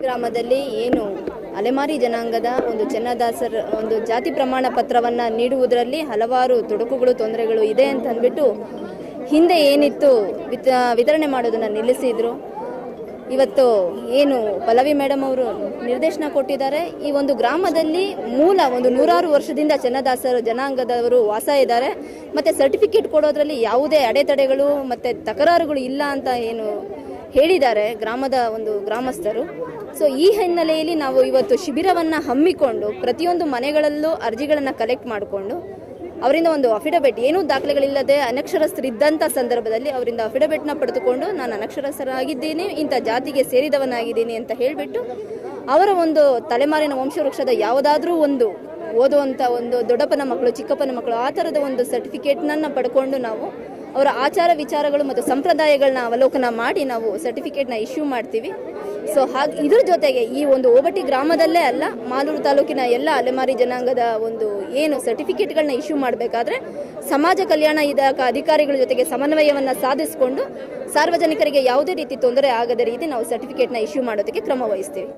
ಗ್ರಾಮದಲ್ಲಿ ಏನು ಅಲೆಮಾರಿ ಜನಾಂಗದ ಒಂದು ಚೆನ್ನದಾಸರ ಒಂದು ಜಾತಿ ಪ್ರಮಾಣ ಪತ್ರವನ್ನು ನೀಡುವುದರಲ್ಲಿ ಹಲವಾರು ತೊಡಕುಗಳು ತೊಂದರೆಗಳು ಇದೆ ಅಂತ ಅಂದ್ಬಿಟ್ಟು ಹಿಂದೆ ಏನಿತ್ತು ವಿತರಣೆ ಮಾಡೋದನ್ನು ನಿಲ್ಲಿಸಿದ್ರು. ಇವತ್ತು ಏನು ಪಲ್ಲವಿ ಮೇಡಮ್ ಅವರು ನಿರ್ದೇಶನ ಕೊಟ್ಟಿದ್ದಾರೆ. ಈ ಒಂದು ಗ್ರಾಮದಲ್ಲಿ ಮೂಲ ಒಂದು 100 ವರ್ಷದಿಂದ ಚೆನ್ನದಾಸರ ಜನಾಂಗದವರು ವಾಸ ಇದ್ದಾರೆ. ಮತ್ತು ಸರ್ಟಿಫಿಕೇಟ್ ಕೊಡೋದ್ರಲ್ಲಿ ಯಾವುದೇ ಅಡೆತಡೆಗಳು ಮತ್ತು ತಕರಾರುಗಳು ಇಲ್ಲ ಅಂತ ಏನು ಹೇಳಿದ್ದಾರೆ ಗ್ರಾಮದ ಒಂದು ಗ್ರಾಮಸ್ಥರು. ಸೊ ಈ ಹಿನ್ನೆಲೆಯಲ್ಲಿ ನಾವು ಇವತ್ತು ಶಿಬಿರವನ್ನು ಹಮ್ಮಿಕೊಂಡು ಪ್ರತಿಯೊಂದು ಮನೆಗಳಲ್ಲೂ ಅರ್ಜಿಗಳನ್ನು ಕಲೆಕ್ಟ್ ಮಾಡಿಕೊಂಡು ಅವರಿಂದ ಒಂದು ಅಫಿಡವಿಟ್, ಏನೂ ದಾಖಲೆಗಳಿಲ್ಲದೆ ಅನಕ್ಷರಸ್ಥರಿದ್ದಂಥ ಸಂದರ್ಭದಲ್ಲಿ ಅವರಿಂದ ಅಫಿಡವಿಟ್ನ ಪಡೆದುಕೊಂಡು ನಾನು ಅನಕ್ಷರಸ್ಥರಾಗಿದ್ದೀನಿ, ಇಂಥ ಜಾತಿಗೆ ಸೇರಿದವನಾಗಿದ್ದೀನಿ ಅಂತ ಹೇಳಿಬಿಟ್ಟು ಅವರ ಒಂದು ತಲೆಮಾರಿನ ವಂಶವೃಕ್ಷದ ಯಾವುದಾದ್ರೂ ಒಂದು ಓದುವಂಥ ಒಂದು ದೊಡ್ಡಪ್ಪನ ಮಕ್ಕಳು, ಚಿಕ್ಕಪ್ಪನ ಮಕ್ಕಳು, ಆ ಥರದ ಒಂದು ಸರ್ಟಿಫಿಕೇಟ್ನನ್ನು ಪಡ್ಕೊಂಡು ನಾವು ಅವರ ಆಚಾರ ವಿಚಾರಗಳು ಮತ್ತು ಸಂಪ್ರದಾಯಗಳನ್ನ ಅವಲೋಕನ ಮಾಡಿ ನಾವು ಸರ್ಟಿಫಿಕೇಟ್ನ ಇಶ್ಯೂ ಮಾಡ್ತೀವಿ. ಸೊ ಹಾಗೆ ಇದ್ರ ಜೊತೆಗೆ ಈ ಒಂದು ಓಬಟ್ಟಿ ಗ್ರಾಮದಲ್ಲೇ ಅಲ್ಲ, ಮಾಲೂರು ತಾಲೂಕಿನ ಎಲ್ಲ ಅಲೆಮಾರಿ ಜನಾಂಗದ ಒಂದು ಏನು ಸರ್ಟಿಫಿಕೇಟ್ಗಳನ್ನ ಇಶ್ಯೂ ಮಾಡಬೇಕಾದ್ರೆ ಸಮಾಜ ಕಲ್ಯಾಣ ಇಲಾಖಾ ಅಧಿಕಾರಿಗಳ ಜೊತೆಗೆ ಸಮನ್ವಯವನ್ನು ಸಾಧಿಸಿಕೊಂಡು ಸಾರ್ವಜನಿಕರಿಗೆ ಯಾವುದೇ ರೀತಿ ತೊಂದರೆ ಆಗದ ರೀತಿ ನಾವು ಸರ್ಟಿಫಿಕೇಟ್ನ ಇಶ್ಯೂ ಮಾಡೋದಕ್ಕೆ ಕ್ರಮ ವಹಿಸ್ತೀವಿ.